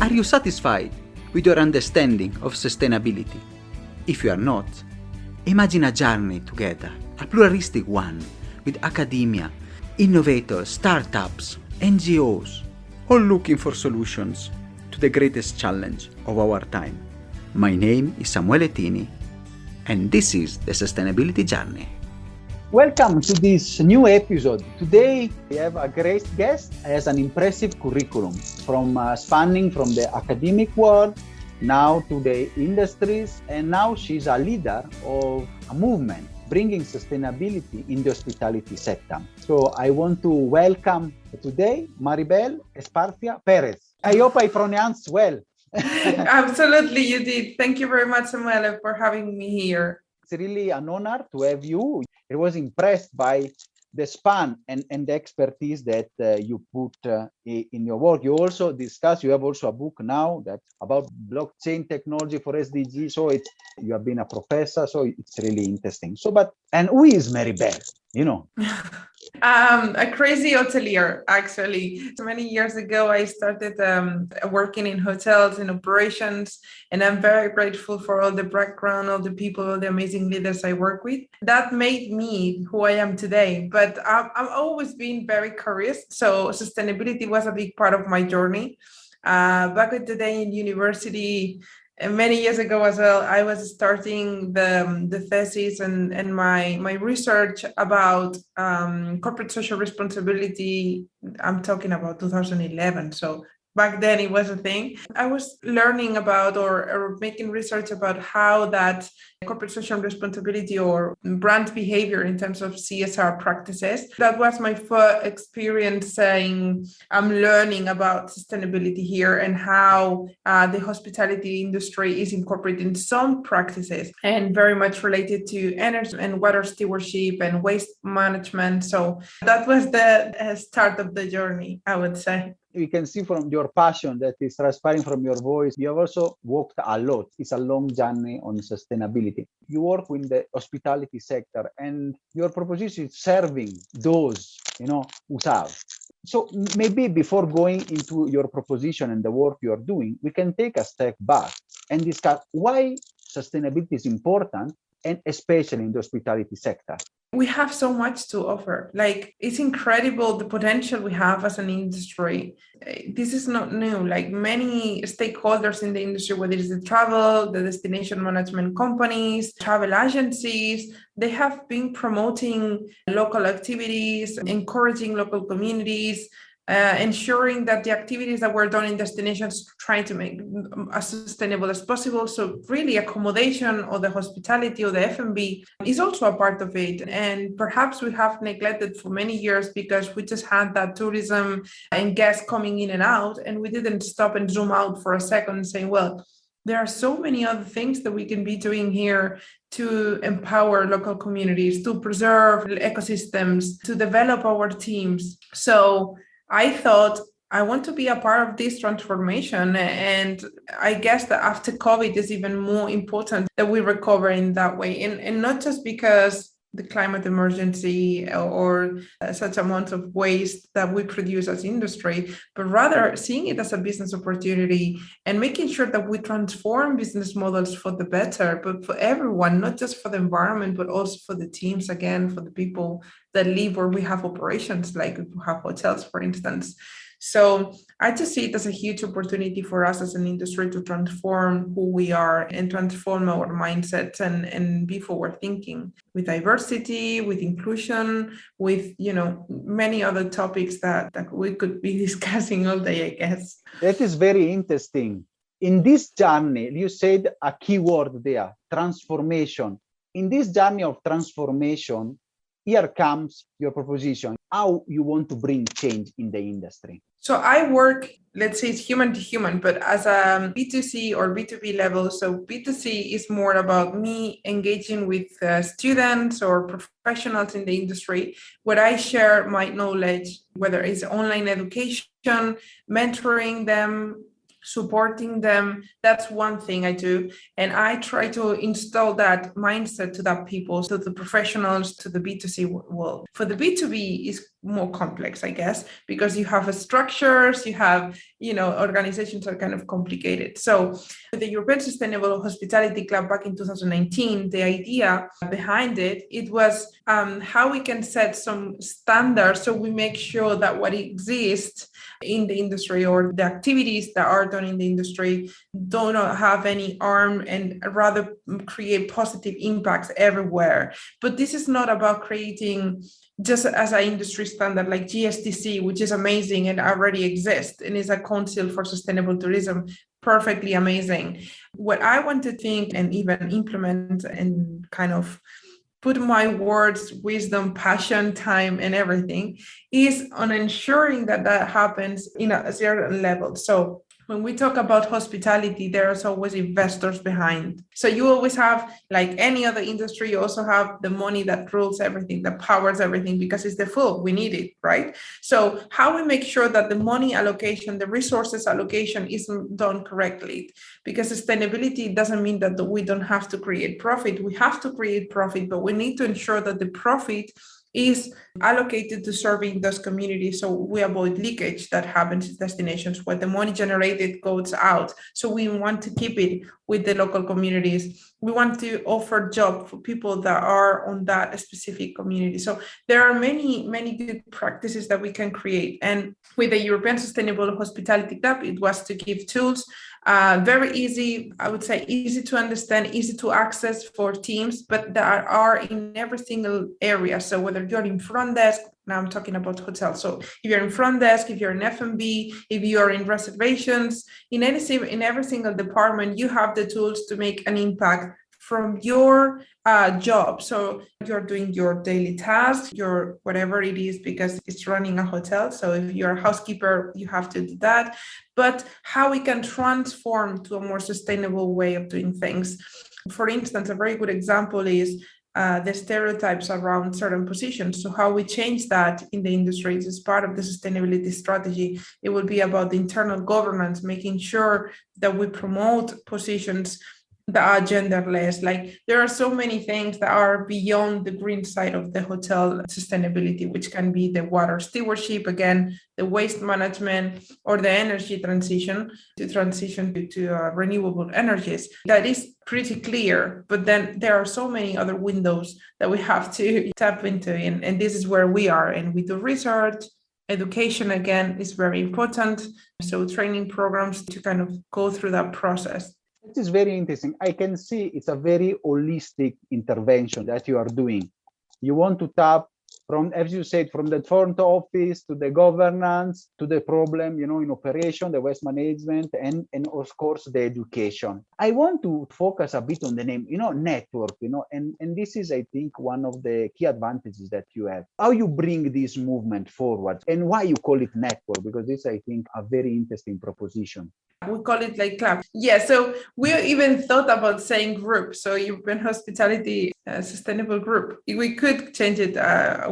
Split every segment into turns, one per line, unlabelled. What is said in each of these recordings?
Are you satisfied with your understanding of sustainability? If you are not, imagine a journey together, a pluralistic one, with academia, innovators, startups, NGOs, all looking for solutions to the greatest challenge of our time. My name is Samuele Tini, and this is the Sustainability Journey.
Welcome to this new episode. Today we have a great guest, has an impressive curriculum from spanning from the academic world now to the industries, and now she's a leader of a movement bringing sustainability in the hospitality sector. So I want to welcome today Maribel Esparcia Pérez. I hope I pronounced well.
Absolutely, you did. Thank you very much, Samuele, for having me here.
It's really an honor to have you. I was impressed by the span and the expertise that you put in your work. You also discuss, you have also a book now that's about blockchain technology for SDG. So you have been a professor, so it's really interesting. And who is Maribel?
A crazy hotelier, actually. So many years ago, I started working in hotels and operations, and I'm very grateful for all the background, all the people, all the amazing leaders I work with. That made me who I am today. But I've always been very curious, so sustainability was a big part of my journey. Back in the day in university, and many years ago as well, I was starting the thesis and my research about corporate social responsibility. I'm talking about 2011. So back then it was a thing. I was learning about or making research about how that corporate social responsibility or brand behavior in terms of CSR practices. That was my first experience saying I'm learning about sustainability here and how the hospitality industry is incorporating some practices and very much related to energy and water stewardship and waste management. So that was the start of the journey, I would say.
We can see from your passion that is transpiring from your voice. You have also walked a lot. It's a long journey on sustainability. You work in the hospitality sector, and your proposition is serving those, who serve. So maybe before going into your proposition and the work you're doing, we can take a step back and discuss why sustainability is important, and especially in the hospitality sector.
We have so much to offer. It's incredible the potential we have as an industry. This is not new. Many stakeholders in the industry, whether it's the travel, the destination management companies, travel agencies, they have been promoting local activities, encouraging local communities, ensuring that the activities that were done in destinations trying to make as sustainable as possible. So really accommodation or the hospitality or the F&B is also a part of it. And perhaps we have neglected for many years because we just had that tourism and guests coming in and out, and we didn't stop and zoom out for a second and say, well, there are so many other things that we can be doing here to empower local communities, to preserve ecosystems, to develop our teams. So I thought I want to be a part of this transformation. And I guess that after COVID is even more important that we recover in that way. And not just because the climate emergency or such amount of waste that we produce as industry, but rather seeing it as a business opportunity and making sure that we transform business models for the better, but for everyone, not just for the environment, but also for the teams, again, for the people that live where we have operations, like we have hotels, for instance. So I just see it as a huge opportunity for us as an industry to transform who we are and transform our mindsets and be forward thinking with diversity, with inclusion, with, many other topics that we could be discussing all day, I guess.
That is very interesting. In this journey, you said a key word there, transformation. In this journey of transformation, here comes your proposition, how you want to bring change in the industry.
So I work, let's say it's human to human, but as a B2C or B2B level. So B2C is more about me engaging with students or professionals in the industry, where I share my knowledge, whether it's online education, mentoring them, supporting them. That's one thing I do. And I try to install that mindset to that people, to the professionals, to the B2C world. For the B2B is more complex, I guess, because you have structures, you have, organizations are kind of complicated. So with the European Sustainable Hospitality Club back in 2019, the idea behind it was how we can set some standards so we make sure that what exists in the industry or the activities that are done in the industry do not have any harm and rather create positive impacts everywhere. But this is not about creating just as an industry standard like GSTC, which is amazing and already exists and is a council for sustainable tourism, perfectly amazing. What I want to think and even implement and kind of put my words, wisdom, passion, time, and everything is on ensuring that that happens in a certain level. So when we talk about hospitality, there's always investors behind. So you always have, like any other industry, you also have the money that rules everything, that powers everything, because it's the food, we need it, right? So how we make sure that the money allocation, the resources allocation is done correctly, because sustainability doesn't mean that we don't have to create profit. We have to create profit, but we need to ensure that the profit is allocated to serving those communities so we avoid leakage that happens in destinations where the money generated goes out. So we want to keep it with the local communities. We want to offer jobs for people that are on that specific community. So there are many, many good practices that we can create. And with the European Sustainable Hospitality Club, it was to give tools, very easy, I would say easy to understand, easy to access for teams, but that are in every single area. So whether you're in front desk, now I'm talking about hotels. So if you're in front desk, if you're in F&B, if you're in reservations, in every single department, you have the tools to make an impact from your job. So you're doing your daily tasks, your whatever it is, because it's running a hotel. So if you're a housekeeper, you have to do that. But how we can transform to a more sustainable way of doing things. For instance, a very good example is the stereotypes around certain positions. So how we change that in the industry is part of the sustainability strategy. It will be about the internal governance, making sure that we promote positions that are genderless. Like there are so many things that are beyond the green side of the hotel sustainability, which can be the water stewardship, again, the waste management, or the energy transition to renewable energies. That is pretty clear, but then there are so many other windows that we have to tap into, and this is where we are, and we do research. Education, again, is very important. So training programs to kind of go through that process.
This is very interesting. I can see it's a very holistic intervention that you are doing. You want to tap from, as you said, from the front office to the governance, to the problem, in operation, the waste management, and of course, the education. I want to focus a bit on the name, network, and this is, I think, one of the key advantages that you have. How you bring this movement forward and why you call it network, because this, I think, a very interesting proposition.
We call it like club. Yeah, so we even thought about saying group. So European Hospitality Sustainable Group. We could change it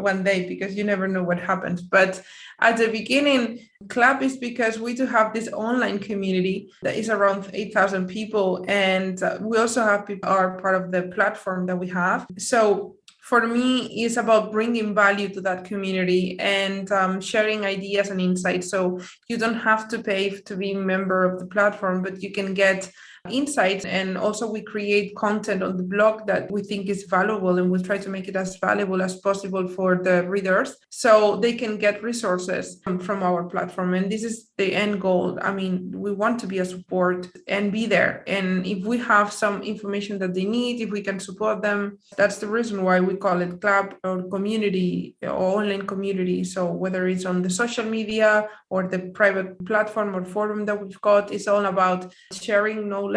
one day because you never know what happens. But at the beginning, club is because we do have this online community that is around 8,000 people. And we also have people who are part of the platform that we have. So for me, it's about bringing value to that community and sharing ideas and insights. So you don't have to pay to be a member of the platform, but you can get insights. And also we create content on the blog that we think is valuable, and we'll try to make it as valuable as possible for the readers so they can get resources from our platform. And this is the end goal. I mean, we want to be a support and be there. And if we have some information that they need, if we can support them, that's the reason why we call it club or community or online community. So whether it's on the social media or the private platform or forum that we've got, it's all about sharing knowledge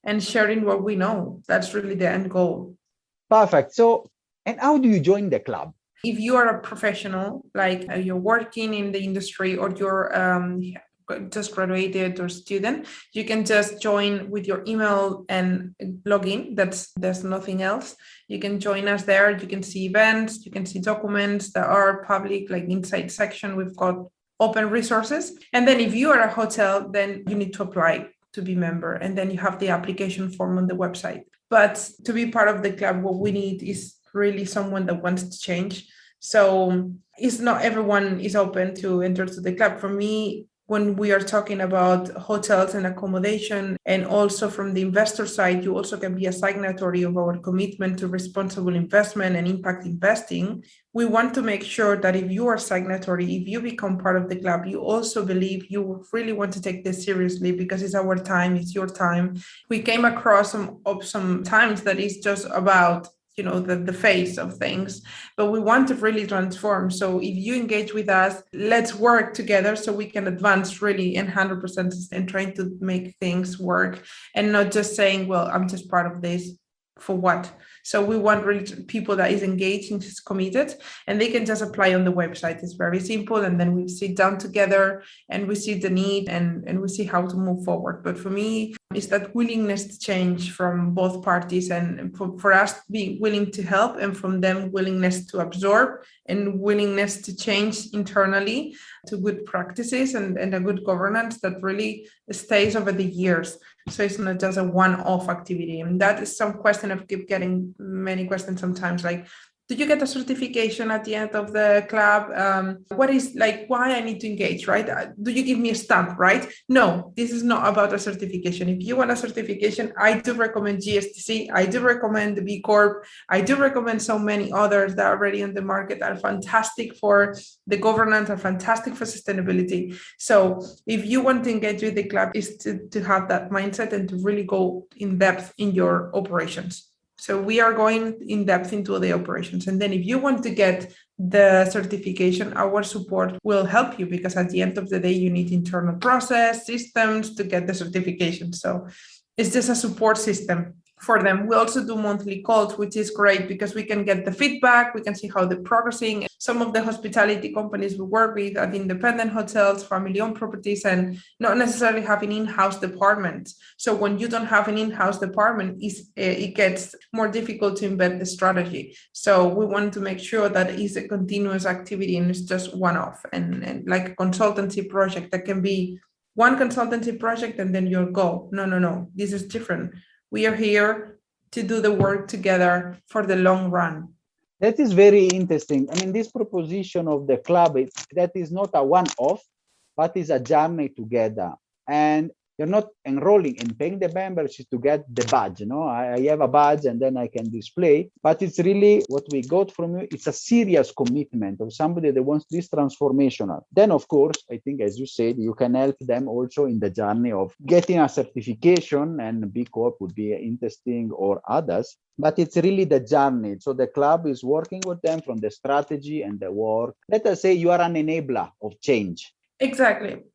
and sharing what we know. That's really the end goal.
Perfect. So, and how do you join the club?
If you are a professional, like you're working in the industry or you're just graduated or student, you can just join with your email and log in. There's nothing else. You can join us there. You can see events, you can see documents that are public, like inside section. We've got open resources. And then if you are a hotel, then you need to apply to be member. And then you have the application form on the website. But to be part of the club, what we need is really someone that wants to change. So it's not everyone is open to enter to the club. For me, when we are talking about hotels and accommodation, and also from the investor side, you also can be a signatory of our commitment to responsible investment and impact investing. We want to make sure that if you are signatory, if you become part of the club, you also believe you really want to take this seriously because it's our time, it's your time. We came across some times that is just about the face of things, but we want to really transform. So if you engage with us, let's work together so we can advance really in 100% and trying to make things work and not just saying, well, I'm just part of this for what? So we want really people that is engaged and is committed, and they can just apply on the website. It's very simple. And then we sit down together and we see the need and we see how to move forward. But for me, it's that willingness to change from both parties, and for us being willing to help, and from them willingness to absorb and willingness to change internally to good practices and a good governance that really stays over the years. So it's not just a one-off activity. And that is some question. I keep getting many questions sometimes, like, do you get a certification at the end of the club? What is why I need to engage, right? Do you give me a stamp, right? No, this is not about a certification. If you want a certification, I do recommend GSTC. I do recommend the B Corp. I do recommend so many others that are already on the market, are fantastic for the governance, are fantastic for sustainability. So if you want to engage with the club, is to have that mindset and to really go in depth in your operations. So we are going in depth into the operations. And then if you want to get the certification, our support will help you, because at the end of the day, you need internal process systems to get the certification. So it's just a support system for them. We also do monthly calls, which is great because we can get the feedback. We can see how they're progressing. Some of the hospitality companies we work with are independent hotels, family-owned properties, and not necessarily have an in-house department. So when you don't have an in-house department, it gets more difficult to embed the strategy. So we want to make sure that it's a continuous activity and it's just one-off, and like a consultancy project that can be one consultancy project and then you'll go. No, this is different. We are here to do the work together for the long run.
That is very interesting. I mean, this proposition of the club, that is not a one-off, but is a journey together. And you're not enrolling and paying the membership to get the badge. I have a badge and then I can display. But it's really what we got from you. It's a serious commitment of somebody that wants this transformational. Then, of course, I think, as you said, you can help them also in the journey of getting a certification, and B Corp would be interesting, or others. But it's really the journey. So the club is working with them from the strategy and the work. Let us say you are an enabler of change.
Exactly.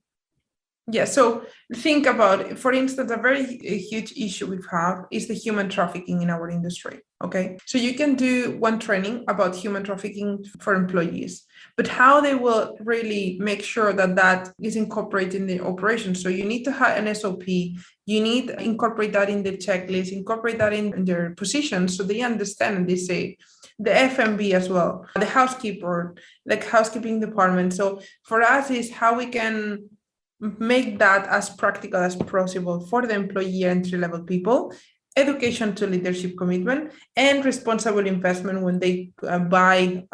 Yeah, so think about, for instance, a very huge issue we have is the human trafficking in our industry, okay? So you can do one training about human trafficking for employees, but how they will really make sure that that is incorporated in the operation. So you need to have an SOP, you need to incorporate that in the checklist, incorporate that in their position so they understand and they say, the FMB as well, the housekeeper, like housekeeping department. So for us is how we can make that as practical as possible for the employee entry-level people, education to leadership commitment, and responsible investment when they buy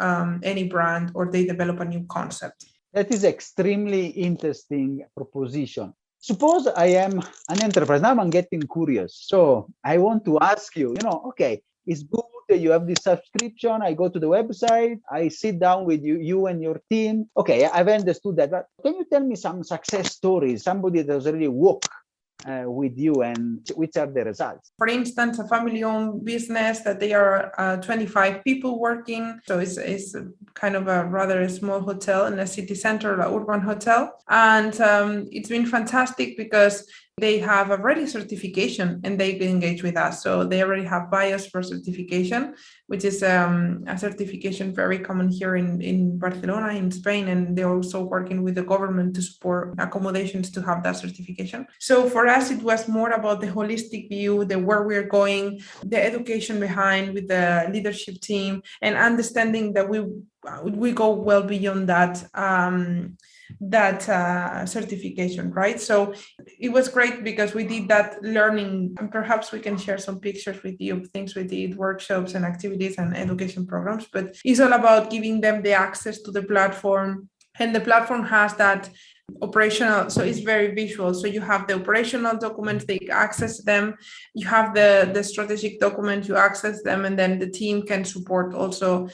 any brand or they develop a new concept.
That is extremely interesting proposition. Suppose I am an enterprise. Now I'm getting curious. So I want to ask you, okay, it's good that you have this subscription. I go to the website, I sit down with you and your team. Okay, I've understood that. But can you tell me some success stories, somebody that has really worked with you, and which are the results?
For instance, a family-owned business that they are 25 people working. So it's kind of a rather small hotel in a city center, an urban hotel. And it's been fantastic because they have already certification and they can engage with us. So they already have bias for certification, which is a certification very common here in Barcelona, in Spain. And they're also working with the government to support accommodations to have that certification. So for us, it was more about the holistic view, the where we're going, the education behind with the leadership team, and understanding that we we go well beyond that certification, right? So it was great because we did that learning, and perhaps we can share some pictures with you of things we did, workshops and activities and education programs. But it's all about giving them the access to the platform, and the platform has that operational, so it's very visual. So you have the operational documents, they access them, you have the strategic documents, you access them, and then the team can support also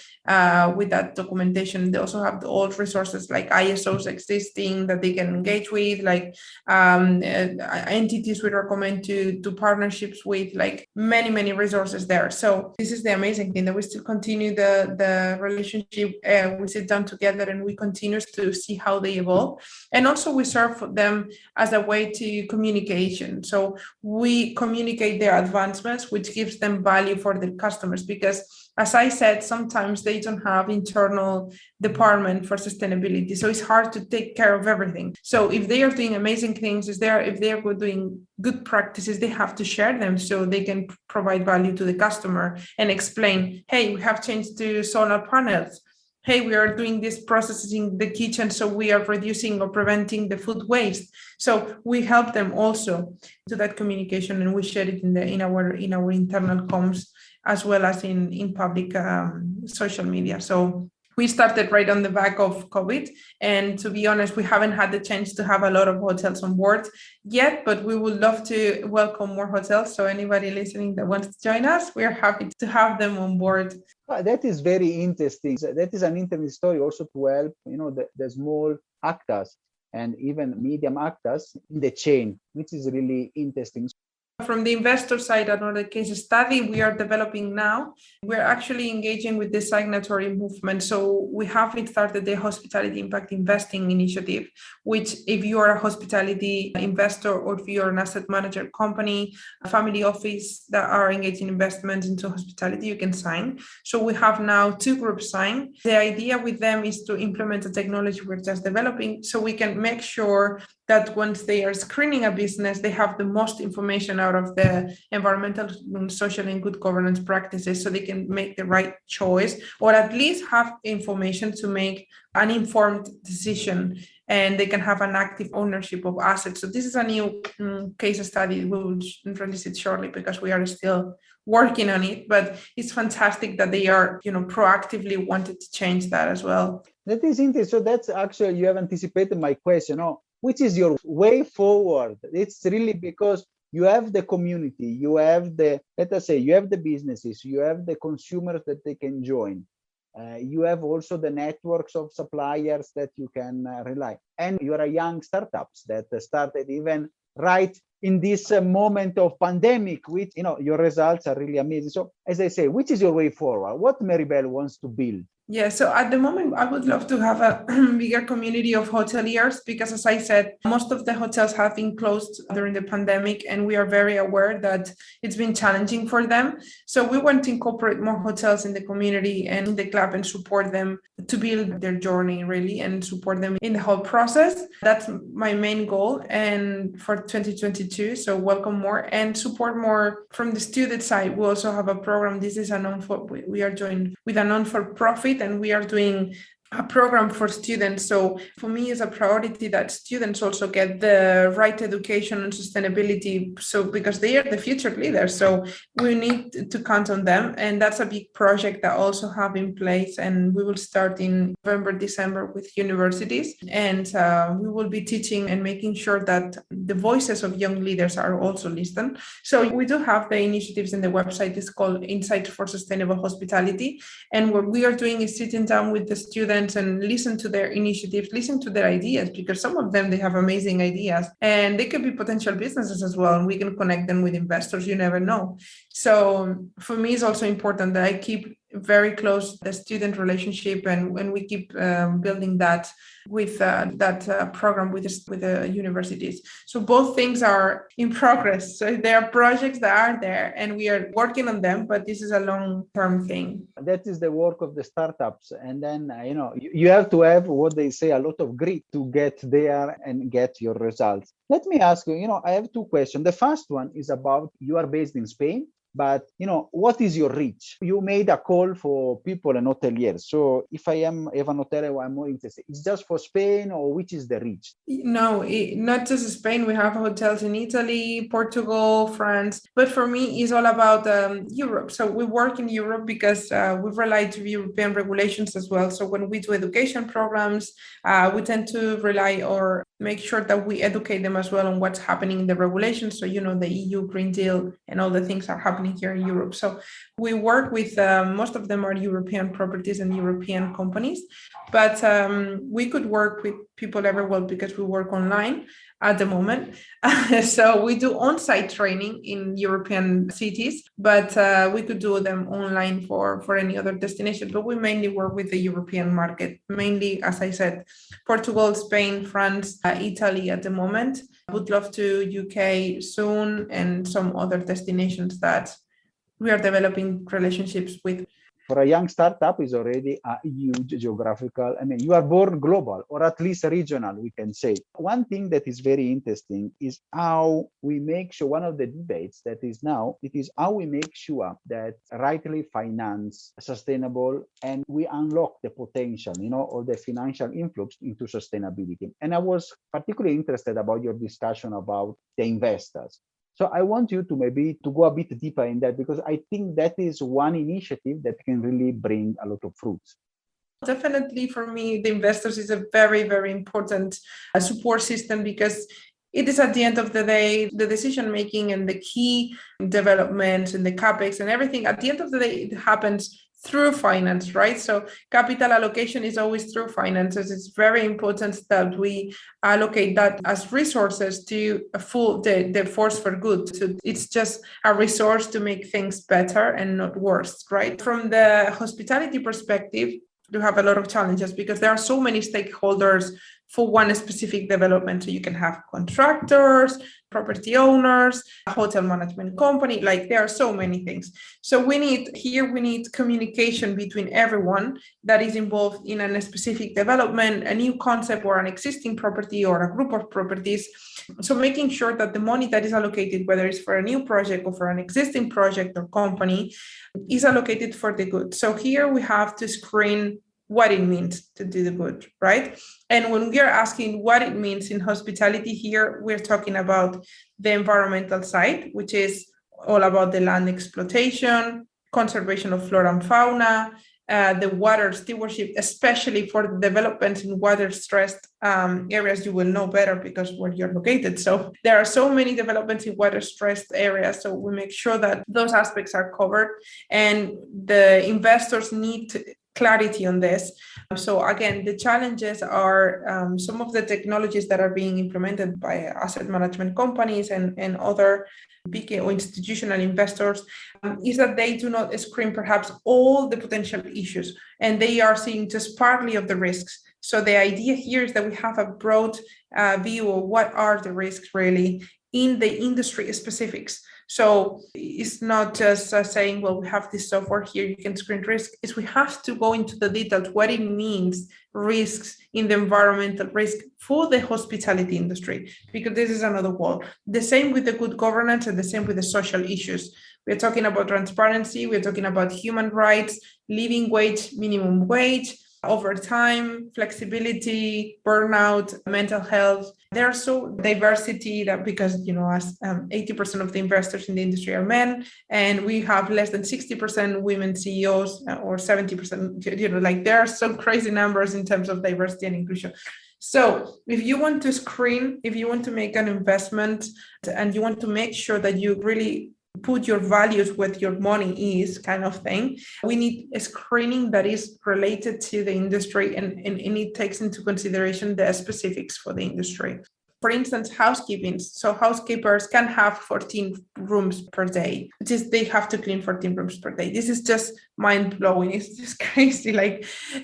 with that documentation. They also have the old resources like ISOs existing that they can engage with, like entities we recommend to partnerships with, like many resources there. So this is the amazing thing, that we still continue the relationship. We sit down together and we continue to see how they evolve. And also we serve them as a way to communication. So we communicate their advancements, which gives them value for the customers, because as I said, sometimes they don't have internal department for sustainability. So it's hard to take care of everything. So if they are doing amazing things, if they are doing good practices, they have to share them so they can provide value to the customer and explain, hey, we have changed to solar panels. Hey, we are doing these processes in the kitchen, so we are reducing or preventing the food waste. So we help them also do that communication, and we share it in our internal comms as well as in public social media. So we started right on the back of COVID, and to be honest, we haven't had the chance to have a lot of hotels on board yet, but we would love to welcome more hotels. So anybody listening that wants to join us, we are happy to have them on board.
That is very interesting. That is an interesting story also to help, the small actors and even medium actors in the chain, which is really interesting.
From the investor side, another case study we are developing now, we're actually engaging with the signatory movement. So we have started the Hospitality Impact Investing Initiative, which if you are a hospitality investor or if you're an asset manager company, a family office that are engaged in investments into hospitality, you can sign. So we have now 2 groups signed. The idea with them is to implement the technology we're just developing so we can make sure that once they are screening a business, they have the most information out of the environmental, social, and good governance practices so they can make the right choice, or at least have information to make an informed decision, and they can have an active ownership of assets. So this is a new case study. We will release it shortly because we are still working on it, but it's fantastic that they are, proactively wanted to change that as well.
That is interesting. So that's actually, you have anticipated my question. Which is your way forward? It's really because you have the community, you have let us say, you have the businesses, you have the consumers that they can join. You have also the networks of suppliers that you can rely. And you are a young startups that started even right in this moment of pandemic, which, your results are really amazing. So as I say, which is your way forward? What Maribel wants to build?
Yeah, so at the moment, I would love to have a bigger community of hoteliers because, as I said, most of the hotels have been closed during the pandemic, and we are very aware that it's been challenging for them. So we want to incorporate more hotels in the community and in the club and support them to build their journey, really, and support them in the whole process. That's my main goal, and for 2022, so welcome more and support more from the student side. We also have a program. This is we are joined with a non-for-profit, and we are doing a program for students. So for me, it's a priority that students also get the right education on sustainability. So because they are the future leaders, so we need to count on them. And that's a big project that also have in place. And we will start in November, December with universities. And we will be teaching and making sure that the voices of young leaders are also listened. So we do have the initiatives in the website. It's called Insights for Sustainable Hospitality. And what we are doing is sitting down with the students and listen to their initiatives, listen to their ideas, because some of them, they have amazing ideas and they could be potential businesses as well. And we can connect them with investors. You never know. So for me, it's also important that I keep very close the student relationship, and we keep building that with that program with the universities. So both things are in progress. So there are projects that are there and we are working on them, but this is a long-term thing.
That is the work of the startups. And then, you have to have what they say, a lot of grit to get there and get your results. Let me ask you, I have 2 questions. The first one is about, you are based in Spain. But what is your reach? You made a call for people and hoteliers. So if I have an hotel, I'm more interested. It's just for Spain, or which is the reach?
No, not just Spain. We have hotels in Italy, Portugal, France. But for me, it's all about Europe. So we work in Europe because we rely to European regulations as well. So when we do education programs, we tend to rely or make sure that we educate them as well on what's happening in the regulations. So, the EU Green Deal and all the things are happening here in Europe. So we work with, most of them are European properties and European companies, but we could work with people everywhere because we work online at the moment. So we do on-site training in European cities, but we could do them online for any other destination. But we mainly work with the European market, mainly, as I said, Portugal, Spain, France, Italy at the moment. Would love to UK soon, and some other destinations that we are developing relationships with.
For a young startup, is already a huge geographical. You are born global, or at least regional, we can say. One thing that is very interesting is how we make sure, one of the debates that is now, it is how we make sure that rightly finance sustainable and we unlock the potential, or the financial influx into sustainability. And I was particularly interested about your discussion about the investors. So I want you to maybe to go a bit deeper in that, because I think that is one initiative that can really bring a lot of fruits.
Definitely, for me, the investors is a very, very important support system, because it is at the end of the day, the decision making and the key developments and the CapEx and everything, at the end of the day, it happens through finance, right? So capital allocation is always through finances. It's very important that we allocate that as resources to the force for good. So it's just a resource to make things better and not worse, right? From the hospitality perspective, you have a lot of challenges because there are so many stakeholders for one specific development. So you can have contractors, property owners, a hotel management company, like there are so many things. So we need communication between everyone that is involved in a specific development, a new concept or an existing property or a group of properties. So making sure that the money that is allocated, whether it's for a new project or for an existing project or company, is allocated for the good. So here we have to screen what it means to do the good, right? And when we are asking what it means in hospitality here, we're talking about the environmental side, which is all about the land exploitation, conservation of flora and fauna, the water stewardship, especially for the developments in water-stressed areas. You will know better because where you're located. So there are so many developments in water-stressed areas. So we make sure that those aspects are covered, and the investors need clarity on this. So again, the challenges are some of the technologies that are being implemented by asset management companies and other big or institutional investors is that they do not screen perhaps all the potential issues, and they are seeing just partly of the risks. So the idea here is that we have a broad view of what are the risks really in the industry specifics. So it's not just saying, well, we have this software here, you can screen risk. Is we have to go into the details, what it means, risks in the environmental risk for the hospitality industry, because this is another world. The same with the good governance and the same with the social issues. We're talking about transparency, we're talking about human rights, living wage, minimum wage, overtime, flexibility, burnout, mental health. There's so diversity that because, as 80% of the investors in the industry are men, and we have less than 60% women CEOs or 70%, like there are some crazy numbers in terms of diversity and inclusion. So if you want to screen, if you want to make an investment and you want to make sure that you really put your values where your money is kind of thing, we need a screening that is related to the industry and it takes into consideration the specifics for the industry. For instance, housekeeping. So housekeepers can have 14 rooms per day. They have to clean 14 rooms per day. This is just mind-blowing. It's just crazy.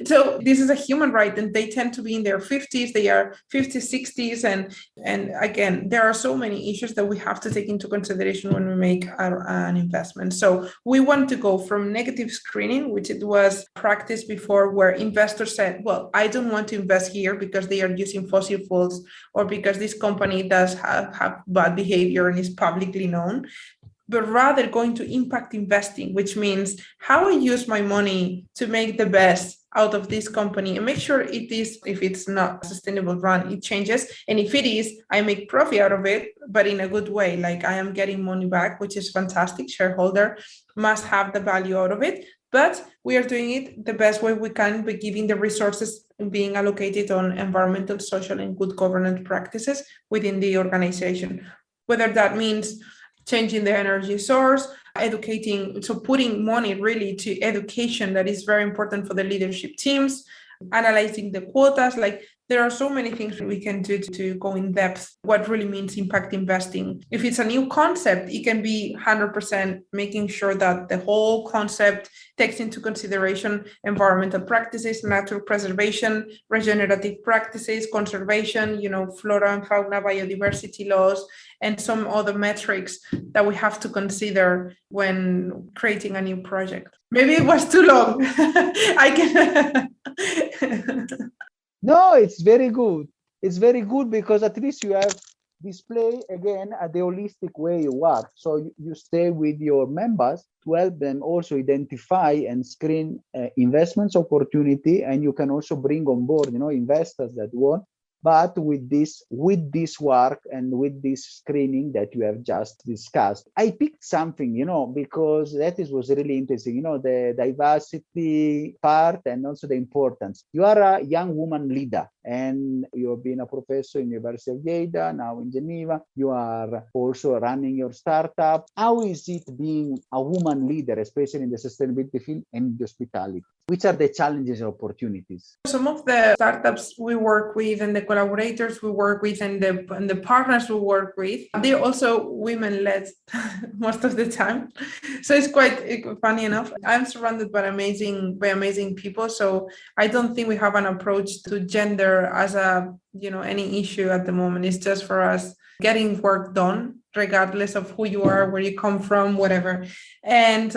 So this is a human right, and they tend to be in their 50s. They are 50s, 60s. And again, there are so many issues that we have to take into consideration when we make an investment. So we want to go from negative screening, which it was practiced before, where investors said, well, I don't want to invest here because they are using fossil fuels or because this company does have bad behavior and is publicly known. but rather going to impact investing, which means how I use my money to make the best out of this company and make sure it is, if it's not a sustainable run, it changes. And if it is, I make profit out of it, but in a good way, like I am getting money back, which is fantastic. Shareholder must have the value out of it, but we are doing it the best way we can by giving the resources being allocated on environmental, social, and good governance practices within the organization. Whether that means changing the energy source, educating, so putting money really to education that is very important for the leadership teams, analyzing the quotas, like there are so many things we can do to go in depth what really means impact investing. If it's a new concept, it can be 100% making sure that the whole concept takes into consideration environmental practices, natural preservation, regenerative practices, conservation, flora and fauna, biodiversity laws, and some other metrics that we have to consider when creating a new project. Maybe it was too long. I can.
No, it's very good. It's very good because at least you have display again the holistic way you work. So you stay with your members to help them also identify and screen investments opportunity, and you can also bring on board, investors that want. But with this work and with this screening that you have just discussed, I picked something, because that was really interesting, the diversity part and also the importance. You are a young woman leader and you have been a professor in the University of Lleida, now in Geneva. You are also running your startup. How is it being a woman leader, especially in the sustainability field and the hospitality? Which are the challenges and opportunities?
Some of the startups we work with and the collaborators we work with and the partners we work with, they're also women-led most of the time. So it's quite funny enough. I'm surrounded by amazing people. So I don't think we have an approach to gender as any issue at the moment. It's just for us getting work done, regardless of who you are, where you come from, whatever. And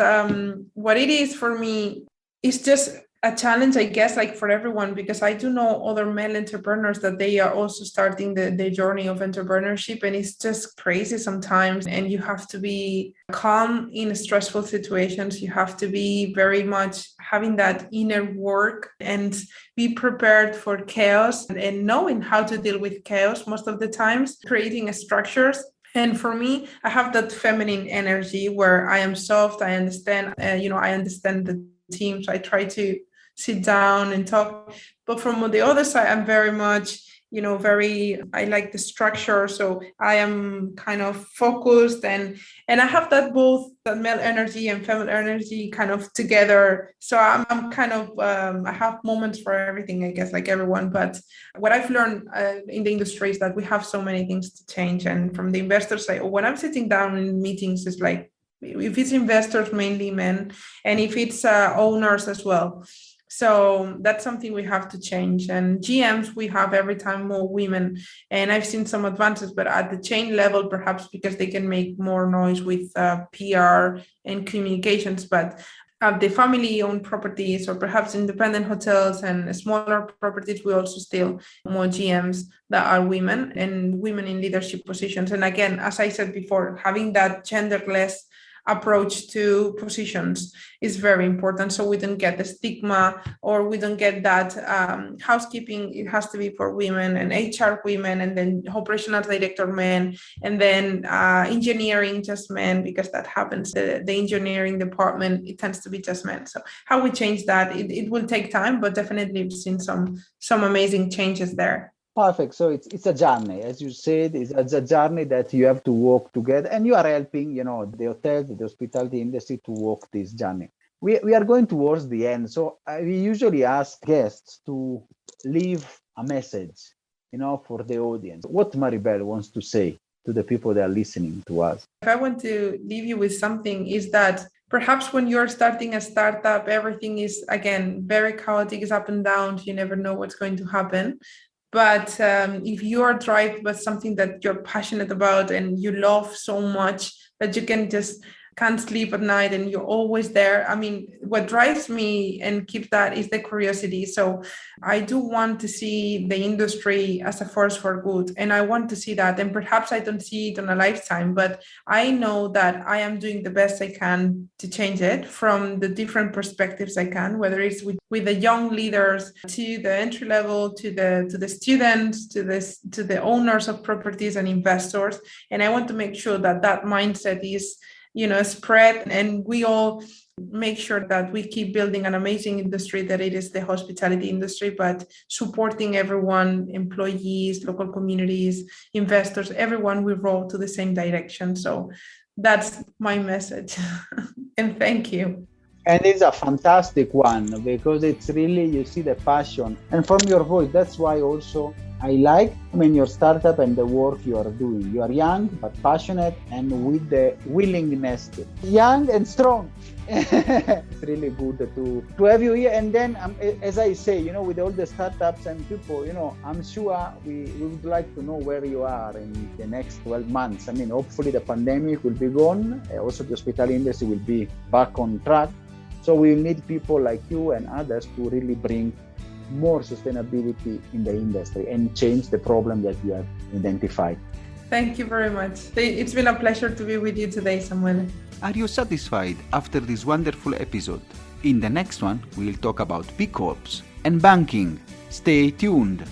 what it is for me, it's just a challenge, I guess, like for everyone, because I do know other male entrepreneurs that they are also starting the journey of entrepreneurship, and it's just crazy sometimes. And you have to be calm in stressful situations. You have to be very much having that inner work and be prepared for chaos and knowing how to deal with chaos most of the times, creating structures. And for me, I have that feminine energy where I am soft. I understand, I understand the team. So I try to sit down and talk. But from the other side, I'm very much, I like the structure. So I am kind of focused and I have that both that male energy and feminine energy kind of together. So I'm kind of, I have moments for everything, I guess, like everyone. But what I've learned in the industry is that we have so many things to change. And from the investor side, when I'm sitting down in meetings, it's like, if it's investors, mainly men, and if it's owners as well. So that's something we have to change. And GMs, we have every time more women. And I've seen some advances, but at the chain level, perhaps because they can make more noise with PR and communications. But at the family-owned properties or perhaps independent hotels and smaller properties, we also still more GMs that are women and women in leadership positions. And again, as I said before, having that genderless approach to positions is very important, so we don't get the stigma or we don't get that housekeeping, it has to be for women, and HR women, and then operational director men, and then engineering just men, because that happens. The engineering department, it tends to be just men. So how we change that, it will take time, but definitely we've seen some amazing changes there.
Perfect. So it's a journey, as you said, it's a journey that you have to walk together, and you are helping, the hotels, the hospitality industry to walk this journey. We are going towards the end. So we usually ask guests to leave a message, for the audience. What Maribel wants to say to the people that are listening to us.
If I want to leave you with something, is that perhaps when you're starting a startup, everything is, again, very chaotic, it's up and down. You never know what's going to happen. But if you are driven by something that you're passionate about and you love so much that you can just can't sleep at night and you're always there. I mean, what drives me and keeps that is the curiosity. So I do want to see the industry as a force for good, and I want to see that. And perhaps I don't see it on a lifetime, but I know that I am doing the best I can to change it from the different perspectives I can, whether it's with the young leaders, to the entry level, to the students, to the owners of properties and investors. And I want to make sure that that mindset is, spread, and we all make sure that we keep building an amazing industry, that it is the hospitality industry, but supporting everyone, employees, local communities, investors, everyone, we roll to the same direction. So that's my message. And thank you.
And it's a fantastic one, because it's really, you see the passion. And from your voice, that's why also I like your startup and the work you are doing. You are young, but passionate, and with the willingness to. Young and strong. It's really good to have you here. And then, as I say, with all the startups and people, I'm sure we would like to know where you are in the next 12 months. I mean, hopefully the pandemic will be gone. Also, the hospitality industry will be back on track. So we need people like you and others to really bring more sustainability in the industry and change the problem that you have identified.
Thank you very much. It's been a pleasure to be with you today, Samuel.
Are you satisfied after this wonderful episode? In the next one, we'll talk about B Corps and banking. Stay tuned.